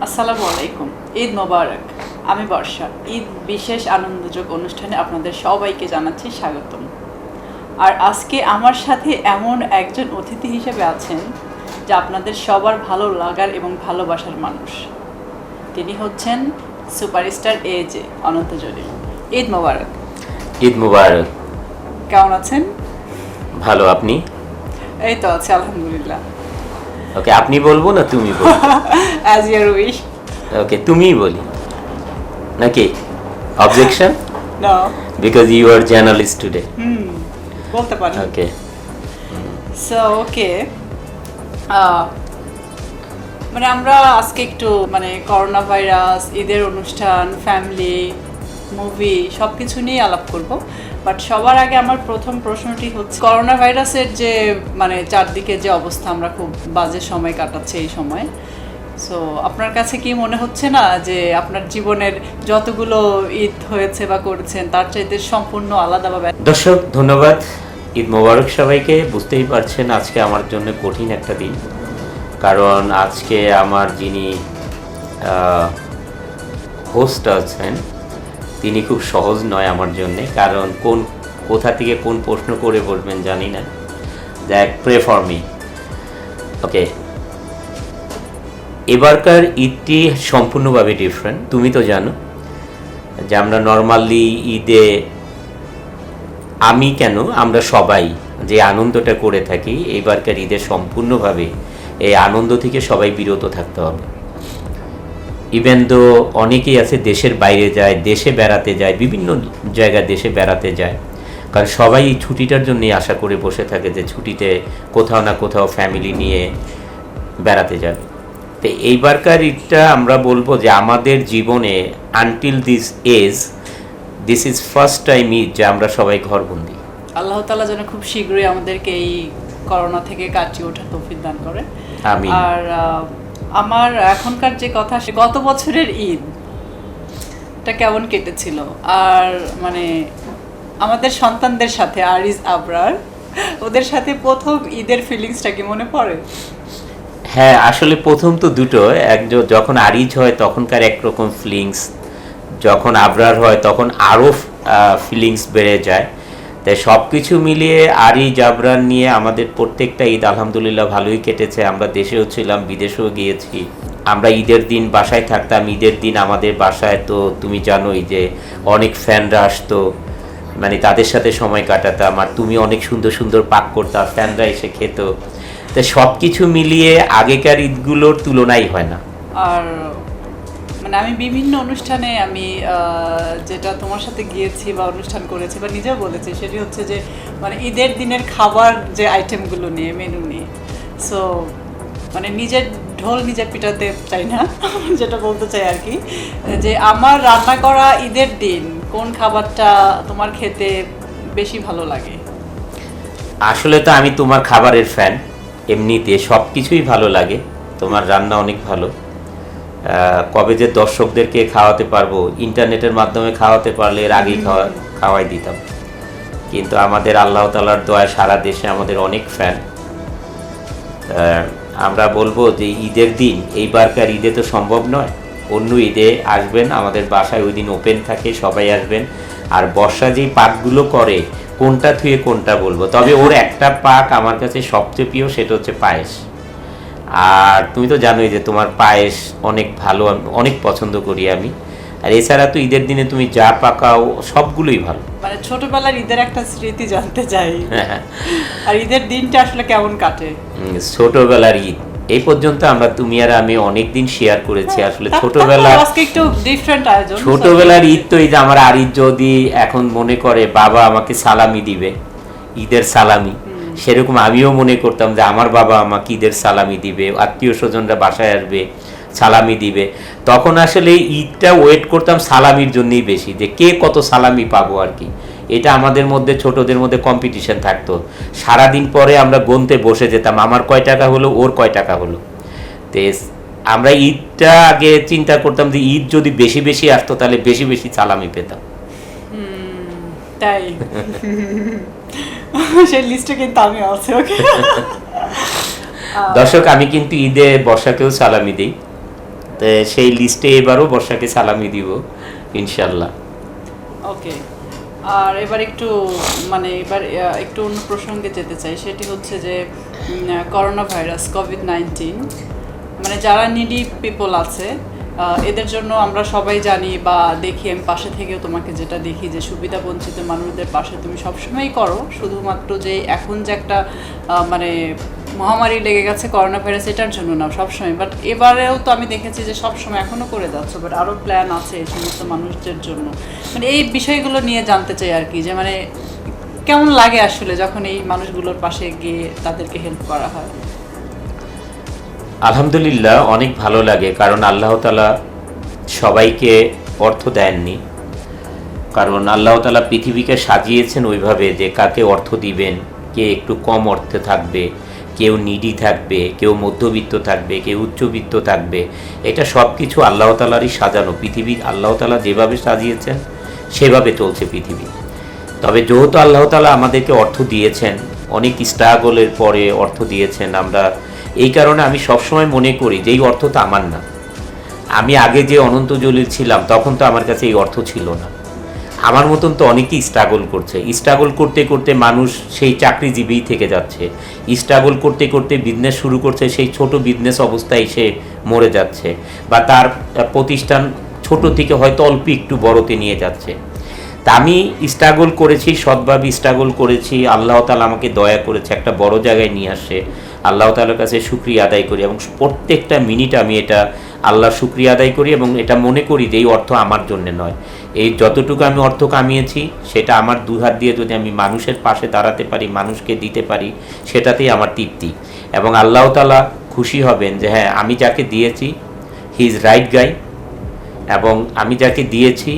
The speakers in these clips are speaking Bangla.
আসসালামু আলাইকুম। ঈদ মোবারক। আমি বর্ষা। ঈদ বিশেষ আনন্দযোগ অনুষ্ঠানে আপনাদের সবাইকে জানাচ্ছি স্বাগতম। আর আজকে আমার সাথে এমন একজন অতিথি হিসেবে আছেন যা আপনাদের সবার ভালো লাগার এবং ভালোবাসার মানুষ। তিনি হচ্ছেন সুপারস্টার এজে অনন্ত জলিল। ঈদ মোবারক। ঈদ মুবারক। কেমন আছেন? ভালো, আপনি? এই তো আছে আলহামদুলিল্লাহ। ওকে, আপনি বলবো না তুমি বলবো? As your wish. ওকে, তুমিই বলি নাকি? Objection? No. Because you are journalist today. বলতে পারেন। ওকে। সো ওকে, মানে আমরা আজকে একটু মানে করোনা ভাইরাস, ঈদের অনুষ্ঠান, ফ্যামিলি, মুভি সব কিছু নিয়ে আলাপ করব। বাট সবার আগে আমার প্রথম প্রশ্নটি হচ্ছে করোনা ভাইরাসের যে মানে চারদিকে যে অবস্থা, আমরা খুব বাজে সময় কাটাচ্ছি এই সময়। সো আপনার কাছে কি মনে হচ্ছে না যে আপনার জীবনের যতগুলো ঈদ হয়েছে বা করেছেন তার চাইতে সম্পূর্ণ আলাদাভাবে? দর্শক ধন্যবাদ, ঈদ মোবারক সবাইকে। বুঝতেই পারছেন আজকে আমার জন্য কঠিন একটা দিন, কারণ আজকে আমার যিনি হোস্ট আছেন তিনি খুব সহজ নয় আমার জন্যে, কারণ কোথা থেকে কোন প্রশ্ন করে বলবেন জানি না। That pray for me. Okay, এবারকার ঈদটি সম্পূর্ণভাবে ডিফারেন্ট। তুমি তো জানো যে আমরা নর্মালি ঈদে আমরা সবাই যে আনন্দটা করে থাকি, এইবারকার ঈদে সম্পূর্ণভাবে এই আনন্দ থেকে সবাই বিরত থাকতে হবে। ইভেন তো অনেকেই আছে দেশের বাইরে যায়, দেশে বেড়াতে যায়, বিভিন্ন জায়গায় দেশে বেড়াতে যায়, কারণ সবাই এই ছুটিটার জন্যই আশা করে বসে থাকে যে ছুটিতে কোথাও না কোথাও ফ্যামিলি নিয়ে বেড়াতে যাবে। তো এইবারকার ঈদটা আমরা বলবো যে আমাদের জীবনে until this is first time Eid যে আমরা সবাই ঘরবন্দি। আল্লাহ তাআলা যেন খুব শীঘ্রই আমাদেরকে এই করোনা থেকে কাটিয়ে ওঠার তৌফিক দান করে। আমিন। আর আমার এখনকার যে কথা, গত বছরের ঈদ এটা কেমন কেটেছিল, আর মানে আমাদের সন্তানদের সাথে আরিজ আবরার ওদের সাথে প্রথম ঈদের ফিলিংসটা কি মনে পড়ে? হ্যাঁ, আসলে প্রথম তো দুটো, যখন আরিজ হয় তখনকার একরকম ফিলিংস, যখন আবরার হয় তখন আরও ফিলিংস বেড়ে যায়। তাই সব কিছু মিলিয়ে আরিজ আবরার নিয়ে আমাদের প্রত্যেকটা ঈদ আলহামদুলিল্লাহ ভালোই কেটেছে। আমরা দেশেও ছিলাম, বিদেশেও গিয়েছি। আমরা ঈদের দিন বাসায় থাকতাম। ঈদের দিন আমাদের বাসায় তো তুমি জানোই যে অনেক ফ্যানরা আসতো, মানে তাদের সাথে সময় কাটাতাম। আর তুমি অনেক সুন্দর সুন্দর পাক করতা, ফ্যানরা এসে খেত। তো সব কিছু মিলিয়ে আগেকার ঈদগুলোর তুলনাই হয় না। আর মানে আমি বিভিন্ন অনুষ্ঠানে আমি যেটা তোমার সাথে গিয়েছি বা অনুষ্ঠান করেছি বা নিজেও বলেছি, সেটি হচ্ছে যে মানে ঈদের দিনের খাবার যে আইটেমগুলো নিয়ে, মেনু নিয়ে। সো মানে নিজের ঢোল নিজে পিটাতে চাই না, যেটা বলতে চাই আর কি, যে আমার রান্না করা ঈদের দিন কোন খাবারটা তোমার খেতে বেশি ভালো লাগে? আসলে তো আমি তোমার খাবারের ফ্যান, এমনিতে সব কিছুই ভালো লাগে। তোমার রান্না অনেক ভালো। কবে যে দর্শকদেরকে খাওয়াতে পারবো, ইন্টারনেটের মাধ্যমে খাওয়াতে পারলে এর আগেই খাওয়াই দিতাম। কিন্তু আমাদের আল্লাহ তাআলার দয়ায় সারা দেশে আমাদের অনেক ফ্যান। আমরা বলবো যে ঈদের দিন, এইবারকার ঈদে তো সম্ভব নয়, অন্য ঈদে আসবেন আমাদের বাসায়, ওই দিন ওপেন থাকে, সবাই আসবেন। আর বর্ষা যেই পাকগুলো করে, কোনটা থুয়ে কোনটা বলবো, তবে ওর একটা পাক আমার কাছে সবচেয়ে প্রিয়, সেটা হচ্ছে পায়েস। আর তুমি তো জানোই যে তোমার পায়েস অনেক ভালো, অনেক পছন্দ করি আমি। আর এছাড়া তো ঈদের দিনে তুমি যা পাকাও সবগুলোই ভালো। মানে ছোটবেলার ঈদের একটা স্মৃতি জানতে চাই। আর ঈদের দিনটা আসলে কেমন কাটে? ছোটবেলার ঈদ এই পর্যন্ত তুমি আর আমি অনেক দিন শেয়ার করেছি। আসলে ছোটবেলার ঈদ তো এই যে আমার আরিজ যদি এখন মনে করে বাবা আমাকে সালামি দিবে, ঈদের সালামি, সেরকম আমিও মনে করতাম যে আমার বাবা আমাকে ঈদের সালামি দিবে, আত্মীয় স্বজনরা বাসায় আসবে, সালামি দিবে। তখন আসলে ঈদটা ওয়েট করতাম সালামির জন্যই বেশি, যে কে কত সালামি পাবো আর কি। এটা আমাদের মধ্যে, ছোটদের মধ্যে কম্পিটিশন থাকতো। সারাদিন পরে আমরা গুনতে বসে যেতাম, আমার কয় টাকা হলো, ওর কয় টাকা হলো। তো আমরা ঈদটা আগে চিন্তা করতাম যে ঈদ যদি বেশি বেশি আসতো তাহলে বেশি বেশি সালামি পেতাম। তাই সেই লিস্টে কিন্তু আমি আছি। ওকে দর্শক, আমি কিন্তু ঈদে বর্ষাকেও সালামি দিই। তো সেই লিস্টে এবারও বর্ষাকে সালামি দিব ইনশাল্লাহ। ওকে, আর এবার একটু মানে একটু অন্য প্রসঙ্গে যেতে চাই, সেটি হচ্ছে যে করোনা ভাইরাস কোভিড-19, মানে যারা নিডি পিপল আছে এদের জন্য আমরা সবাই জানি বা দেখি, আমি পাশে থেকেও তোমাকে যেটা দেখি যে সুবিধা বঞ্চিত মানুষদের পাশে তুমি সবসময়ই করো। শুধুমাত্র যে এখন যে একটা মানে মহামারী লেগে গেছে করোনা ভাইরাস এটার জন্য না, সবসময়। বাট এবারেও তো আমি দেখেছি যে সবসময় এখনও করে যাচ্ছ, বাট আরও প্ল্যান আছে এই সমস্ত মানুষদের জন্য। মানে এই বিষয়গুলো নিয়ে জানতে চাই আর কি, যে মানে কেমন লাগে আসলে যখন এই মানুষগুলোর পাশে গিয়ে তাদেরকে হেল্প করা হয়। আলহামদুলিল্লাহ অনেক ভালো লাগে, কারণ আল্লাহ তাআলা সবাইকে অর্থ দেননি। কারণ আল্লাহ তাআলা পৃথিবীকে সাজিয়েছেন ওইভাবে যে কাকে অর্থ দিবেন, কে একটু কম অর্থে থাকবে, কেউ নিডি থাকবে, কেউ মধ্যবিত্ত থাকবে, কেউ উচ্চবিত্ত থাকবে। এটা সব কিছু আল্লাহ তাআলারই সাজানো। পৃথিবী আল্লাহ তাআলা যেভাবে সাজিয়েছেন সেভাবে চলছে পৃথিবী। তবে যেহেতু আল্লাহ তাআলা আমাদেরকে অর্থ দিয়েছেন, অনেক স্ট্রাগলের পরে অর্থ দিয়েছেন, আমরা এই কারণে আমি সবসময় মনে করি যে এই অর্থ তো আমার না। আমি আগে যে অনন্ত জলিল ছিলাম তখন তো আমার কাছে এই অর্থ ছিল না। আমার মতন তো অনেকেই স্ট্রাগল করছে। স্ট্রাগল করতে করতে মানুষ সেই চাকরিজীবীই থেকে যাচ্ছে, স্ট্রাগল করতে করতে বিজনেস শুরু করছে, সেই ছোট বিজনেস অবস্থায় সে মরে যাচ্ছে, বা তার প্রতিষ্ঠান ছোট থেকে হয়তো অল্প একটু বড়তে নিয়ে যাচ্ছে। তা আমি স্ট্রাগল করেছি, সৎভাবে স্ট্রাগল করেছি, আল্লাহ তাআলা আমাকে দয়া করেছে, একটা বড় জায়গায় নিয়ে আসে। আল্লাহ তাআলার কাছে শুকরিয়া আদায় করি, এবং প্রত্যেকটা মিনিট আমি এটা আল্লাহর শুকরিয়া আদায় করি, এবং এটা মনে করি যে এই অর্থ আমার জন্য নয়। এই যতটুকু আমি অর্থ কামিয়েছি সেটা আমার দু হাত দিয়ে যদি আমি মানুষের পাশে দাঁড়াতে পারি, মানুষকে দিতে পারি, সেটাতেই আমার তৃপ্তি। এবং আল্লাহ তাআলা খুশি হবেন যে হ্যাঁ, আমি যাকে দিয়েছি হি ইজ রাইট গাই, এবং আমি যাকে দিয়েছি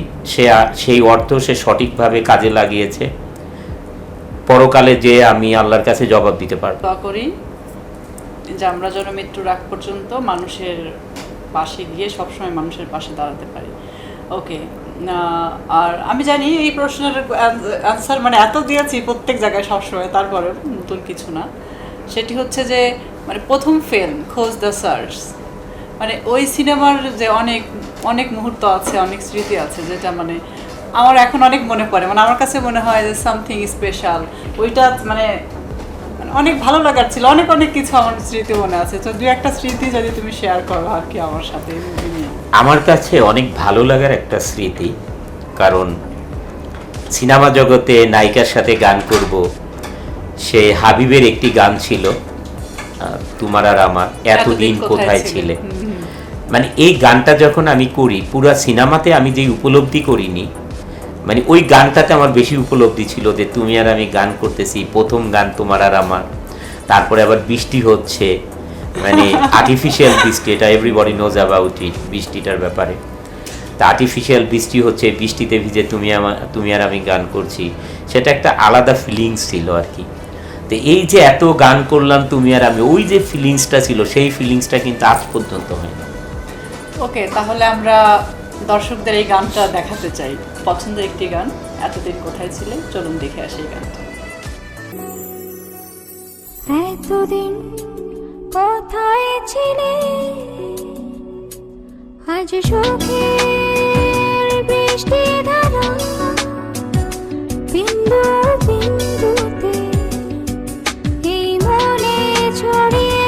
সেই অর্থ সে সঠিকভাবে কাজে লাগিয়েছে। পরকালে যে আমি আল্লাহর কাছে জবাব দিতে পারবো। দোয়া করি যে আমরা যেন মৃত্যুর আগ পর্যন্ত মানুষের পাশে গিয়ে সবসময় মানুষের পাশে দাঁড়াতে পারি। ওকে, আর আমি জানি এই প্রশ্নের অ্যান্সার মানে এত দিয়েছি প্রত্যেক জায়গায় সবসময়, তারপরে নতুন কিছু না। সেটি হচ্ছে যে মানে প্রথম ফিল্ম খোঁজ দ্য সার্চ, মানে ওই সিনেমার যে অনেক অনেক মুহূর্ত আছে, অনেক স্মৃতি আছে, যেটা মানে আমার এখন অনেক মনে পড়ে। মানে আমার কাছে মনে হয় যে সামথিং স্পেশাল ওইটা, মানে অনেক ভালো লাগার ছিল। অনেক অনেক কিছু আমার স্মৃতি মনে আছে, তো দু একটা স্মৃতি যদি তুমি শেয়ার করো আর কি আমার সাথে। আমার কাছে অনেক ভালো লাগার একটা স্মৃতি, কারণ সিনেমা জগতে নায়িকার সাথে গান করব, সে হাবিবের একটি গান ছিল তোমার আর আমার, এতদিন কোথায় ছিলে। মানে এই গানটা যখন আমি করি, পুরা সিনেমাতে আমি যেই উপলব্ধি করিনি, মানে ওই গানটাতে আমার বেশি উপলব্ধি ছিল যে তুমি আর আমি গান করতেছি, প্রথম গান তোমার আর আমার। তারপরে আবার বৃষ্টি হচ্ছে, মানে আর্টিফিশিয়াল বৃষ্টি, এটা এভরিবডি নোজ অ্যাবাউট ইট, বৃষ্টিটার ব্যাপারে। তা আর্টিফিশিয়াল বৃষ্টি হচ্ছে, বৃষ্টিতে ভিজে তুমি আর আমি গান করছি, সেটা একটা আলাদা ফিলিংস ছিল আর কি। তো এই যে এত গান করলাম তুমি আর আমি, ওই যে ফিলিংসটা ছিল, সেই ফিলিংসটা কিন্তু আজ পর্যন্ত হয় না। ওকে, তাহলে আমরা দর্শকদের এই গানটা দেখাতে চাই, পছন্দের একটি গান, এতদিন কোথায় ছিলে। চলুন দেখে আসি এই গানটা। এতদিন কোথায় ছিলে, আজ সুখের বৃষ্টি ধারা বিন্দু বিন্দুতে এই মনে ছড়িয়ে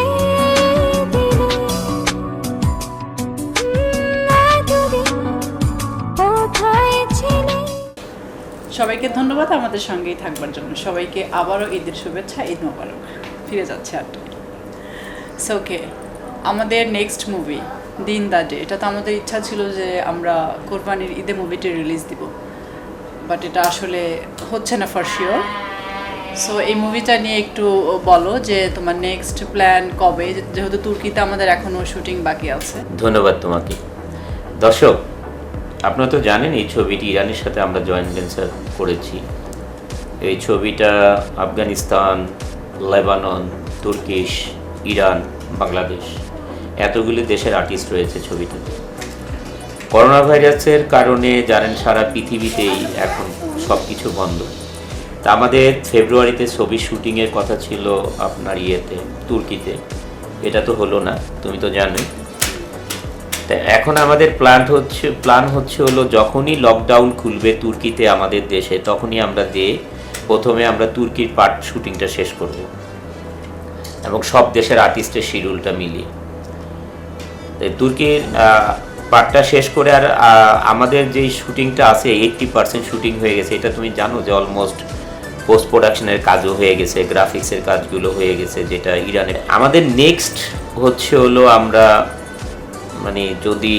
দিলে। এতদিন কোথায় ছিলে। সবাইকে ধন্যবাদ আমাদের সঙ্গেই থাকবার জন্য। সবাইকে আবারও ঈদের শুভেচ্ছা, ঈদ মোবারক। ফিরে যাচ্ছে আড্ডা। সো ওকে, আমাদের নেক্সট মুভি দিন দ্য ডে, এটা তো আমাদের ইচ্ছা ছিল যে আমরা কোরবানির ঈদে মুভিটি রিলিজ দিব, বাট এটা আসলে হচ্ছে না ফর শিওর। সো এই মুভিটা নিয়ে একটু বলো যে তোমার নেক্সট প্ল্যান কবে, যেহেতু তুর্কিতে আমাদের এখনও শুটিং বাকি আছে। ধন্যবাদ তোমাকে। দর্শক, আপনারা তো জানেন এই ছবিটি ইরানের সাথে আমরা জয়েন্ট ভেঞ্চার করেছি। এই ছবিটা Afghanistan, Lebanon, Turkish, Iran, Bangladesh এতগুলি দেশের আর্টিস্ট রয়েছে ছবিটাতে। করোনা ভাইরাসের কারণে জানেন সারা পৃথিবীতেই এখন সব কিছু বন্ধ। তা আমাদের ফেব্রুয়ারিতে ছবির শুটিংয়ের কথা ছিল আপনার তুর্কিতে, এটা তো হলো না, তুমি তো জানোই। তা এখন আমাদের প্ল্যান হচ্ছে হলো যখনই লকডাউন খুলবে তুর্কিতে আমাদের দেশে, তখনই আমরা প্রথমে আমরা তুর্কির পার্ট শুটিংটা শেষ করব এবং সব দেশের আর্টিস্টের শিডিউলটা মিলিয়ে তুর্কির পার্টটা শেষ করে। আর আমাদের যেই শুটিংটা আছে 80% শুটিং হয়ে গেছে, এটা তুমি জানো যে অলমোস্ট পোস্ট প্রোডাকশনের কাজও হয়ে গেছে, গ্রাফিক্সের কাজগুলো হয়ে গেছে, যেটা ইরানে। আমাদের নেক্সট হচ্ছে হলো আমরা মানে যদি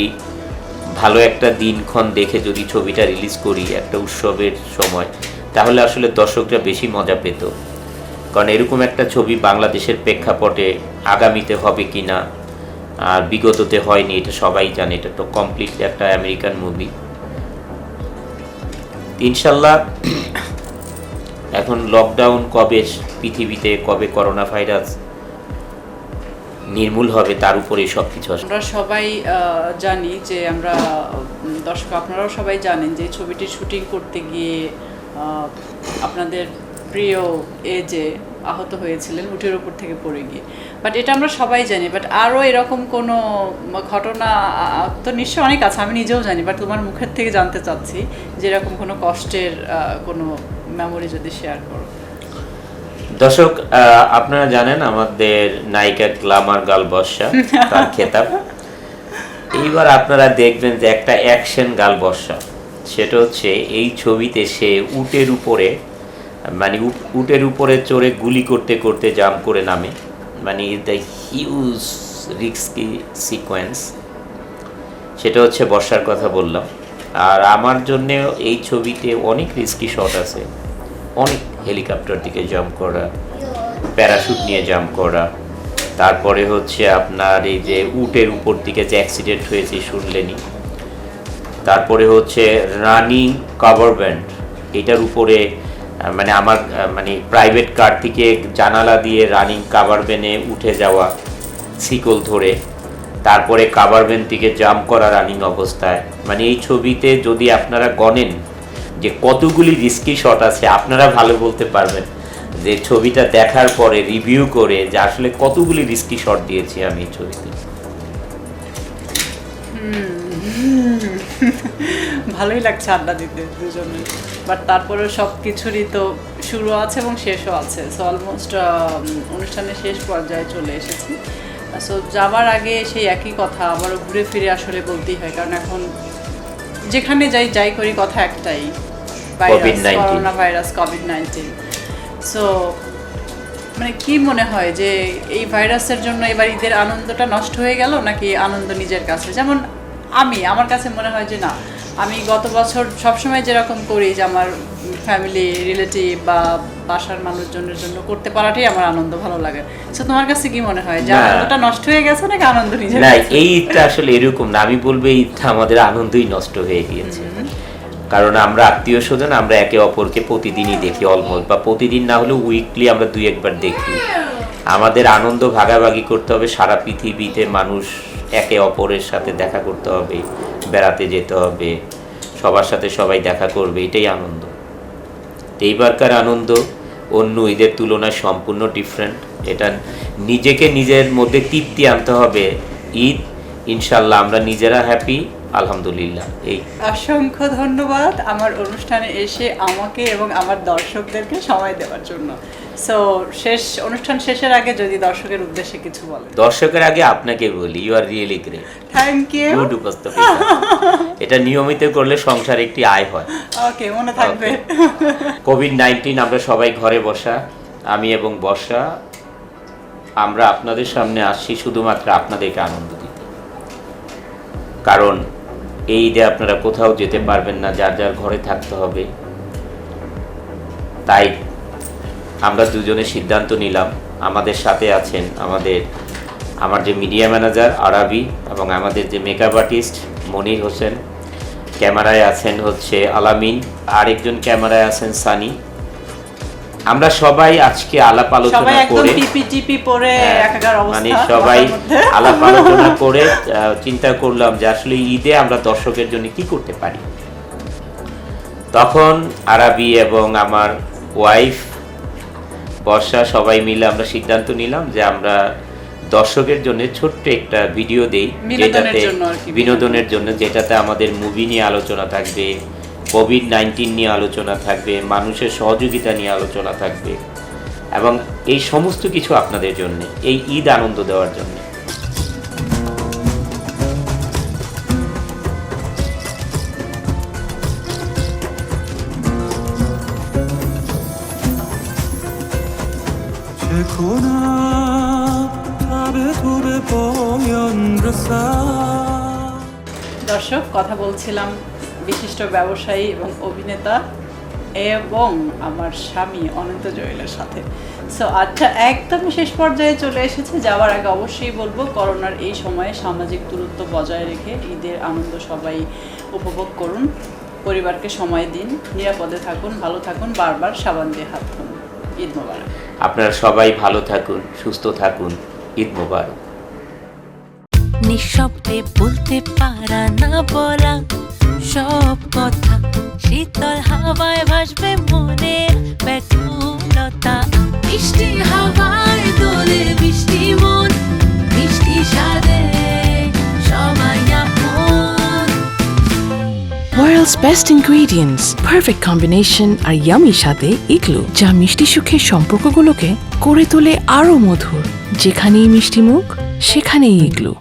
ভালো একটা দিনক্ষণ দেখে যদি ছবিটা রিলিজ করি একটা উৎসবের সময়, তাহলে আসলে দর্শকরা বেশি মজা পেত। কারণ এরকম একটা ছবি বাংলাদেশের প্রেক্ষাপটে আগামীতে হবে কি না, আর বিগততে হয়নি, এটা সবাই জানে। এটা তো কমপ্লিটলি একটা আমেরিকান মুভি। ইনশাল্লাহ এখন লকডাউন কবে পৃথিবীতে, কবে করোনা ভাইরাস নির্মূল হবে, তার উপরে সব কিছু আসে। আমরা সবাই জানি যে আমরা দর্শক আপনারাও সবাই জানেন যে ছবিটির শুটিং করতে গিয়ে আপনাদের প্রিয় যে আহত হয়েছিলেন উটের উপর থেকে পড়ে গিয়ে। বাট এটা আমরা সবাই জানি, বাট আরও এরকম কোনো ঘটনা তো নিশ্চয়ই অনেক আছে, আমি নিজেও জানি, বাট তোমার মুখের থেকে জানতে চাচ্ছি যে এরকম কোনো কষ্টের কোনো মেমোরি যদি শেয়ার করো। দর্শক আপনারা জানেন আমাদের নায়িকা গ্ল্যামার গার্ল বর্ষা, তার খেতাব। এইবার আপনারা দেখবেন যে একটা অ্যাকশন গার্ল বর্ষা, সেটা হচ্ছে এই ছবিতে সে উটের উপরে মানে উটের উপরে চড়ে গুলি করতে করতে জাম্প করে নামে। মানে দ্য হিউজ রিস্কি সিকোয়েন্স, সেটা হচ্ছে বর্ষার কথা বললাম। আর আমার জন্য এই ছবিতে অনেক রিস্কি শট আছে, অনেক হেলিকপ্টার দিকে জাম্প করা, প্যারাশুট নিয়ে জাম্প করা, তারপরে হচ্ছে আপনার এই যে উটের উপর দিকে যে অ্যাক্সিডেন্ট হয়েছে শুনলেনি, তারপরে হচ্ছে রানিং কাভার ব্যান্ড, এটার উপরে মানে আমার মানে প্রাইভেট কার থেকে জানালা দিয়ে রানিং কাভার ভ্যানে উঠে যাওয়া শিকল ধরে, তারপরে কাভার ভ্যান থেকে জাম্প করা রানিং অবস্থায়। মানে এই ছবিতে যদি আপনারা গণেন যে কতগুলি রিস্কি শট আছে, আপনারা ভালো বলতে পারবেন যে ছবিটা দেখার পরে রিভিউ করে যে আসলে কতগুলি রিস্কি শট দিয়েছি আমি এই ছবিতে। ভালোই লাগছে আড্ডা দিতে দুজনে, বাট তারপরে সব কিছুরই তো শুরু আছে এবং শেষও আছে। সো অলমোস্ট অনুষ্ঠানের শেষ পর্যায়ে চলে এসেছি। সো যাবার আগে সেই একই কথা আবারও ঘুরে ফিরে আসলে বলতেই হয়, কারণ এখন যেখানে যাই করি কথা একটাই, করোনা ভাইরাস, কোভিড-19। সো মানে কি মনে হয় যে এই ভাইরাসের জন্য এবার ঈদের আনন্দটা নষ্ট হয়ে গেল, নাকি আনন্দ নিজের কাছে? যেমন আমার কাছে মনে হয় যে না, আমি গত বছর সবসময় যেরকম করি যে আমার ফ্যামিলি রিলেটিভ বা বাসার মানুষজনের জন্য করতে পারাটাই আমার আনন্দ, ভালো লাগে। সো তোমার কাছে কি মনে হয় যে আনন্দটা নষ্ট হয়ে গেছে নাকি আনন্দ নিজের কাছে? না, এই ঈদটা আসলে এরকম না, আমি বলবো এই ঈদটা আমাদের আনন্দই নষ্ট হয়ে গিয়েছে। কারণ আমরা আত্মীয় স্বজন, আমরা একে অপরকে প্রতিদিনই দেখি অলমোস্ট, বা প্রতিদিন না হলেও উইকলি আমরা 2-1 বার দেখি। আমাদের আনন্দ ভাগাভাগি করতে হবে, সারা পৃথিবীতে মানুষ একে অপরের সাথে দেখা করতে হবে, বেড়াতে যেতে হবে, সবার সাথে সবাই দেখা করবে, এটাই আনন্দ। এইবারকার আনন্দ অন্য ঈদের তুলনায় সম্পূর্ণ ডিফারেন্ট। এটা নিজেকে নিজের মধ্যে তৃপ্তি আনতে হবে। ঈদ ইনশাল্লাহ আমরা নিজেরা হ্যাপি, আলহামদুলিল্লাহ। এই অসংখ্য ধন্যবাদ আমার অনুষ্ঠানে এসে আমাকে এবং আমার দর্শকদেরকে সময় দেওয়ার জন্য। সো অনুষ্ঠান শেষের আগে যদি দর্শকের উদ্দেশ্যে কিছু বলেন। দর্শকের আগে আপনাকে বলি, you are really great. Thank you. Good উপস্থাপিকা। এটা নিয়মিত করলে সংসারে একটি আয় হয়। ওকে, মনে থাকবে। কোভিড-19 আমরা সবাই ঘরে বসা, আমি এবং বর্ষা, আমরা আপনাদের সামনে আসছি শুধুমাত্র আপনাদেরকে আনন্দ দিতে। কারণ এই ঈদে আপনারা কোথাও যেতে পারবেন না, যার যার ঘরে থাকতে হবে। তাই আমরা দুজনে সিদ্ধান্ত নিলাম, আমাদের সাথে আছেন আমার যে মিডিয়া ম্যানেজার আরাবি, এবং আমাদের যে মেকআপ আর্টিস্ট মনির হোসেন, ক্যামেরায় আছেন হচ্ছে আলামিন, আরেকজন ক্যামেরায় আছেন সানি। আমরা সবাই আজকে আলাপ আলোচনা করে মানে সবাই আলাপ আলোচনা করে চিন্তা করলাম যে আসলে ঈদে আমরা দর্শকের জন্য কি করতে পারি। তখন আরাবি এবং আমার ওয়াইফ বর্ষা সবাই মিলে আমরা সিদ্ধান্ত নিলাম যে আমরা দর্শকের জন্য ছোট্ট একটা ভিডিও দেই, বিনোদনের যেটাতে জন্য আর কি, বিনোদনের জন্য, যেটাতে আমাদের মুভি নিয়ে আলোচনা থাকবে, কোভিড-19 নিয়ে আলোচনা থাকবে, মানুষের সহযোগিতা নিয়ে আলোচনা থাকবে, এবং এই সমস্ত কিছু আপনাদের জন্য, এই ঈদ আনন্দ দেওয়ার জন্য। দর্শক, কথা বলছিলাম বিশিষ্ট ব্যবসায়ী এবং অভিনেতা এবং আমার স্বামী অনন্ত জয়েলের সাথে। সো আচ্ছা, একদমই শেষ পর্যায়ে চলে এসেছে। যাওয়ার আগে অবশ্যই বলবো, করোনার এই সময়ে সামাজিক দূরত্ব বজায় রেখে ঈদের আনন্দ সবাই উপভোগ করুন, পরিবারকে সময় দিন, নিরাপদে থাকুন, ভালো থাকুন, বারবার সাবান দিয়ে হাত ধুন। ঈদ মোবারক। আপনারা সবাই ভালো থাকুন, সুস্থ থাকুন। ঈদ মোবারক। নিঃশব্দে বলতে পারা না বলা সব কথা, শীতল হাওয়ায় ভাসবে মনের ব্যাকুলতা। মিষ্টি হাওয়ায় দোলে বৃষ্টি মন, মিষ্টি স্বাদে সবাই আপন। World's best ingredients, perfect combination আর ইয়ামি সাথে ইগলু, যা মিষ্টি সুখের সম্পর্কগুলোকে করে তোলে আরো মধুর। যেখানেই মিষ্টি মুখ, সেখানেই ইগলু।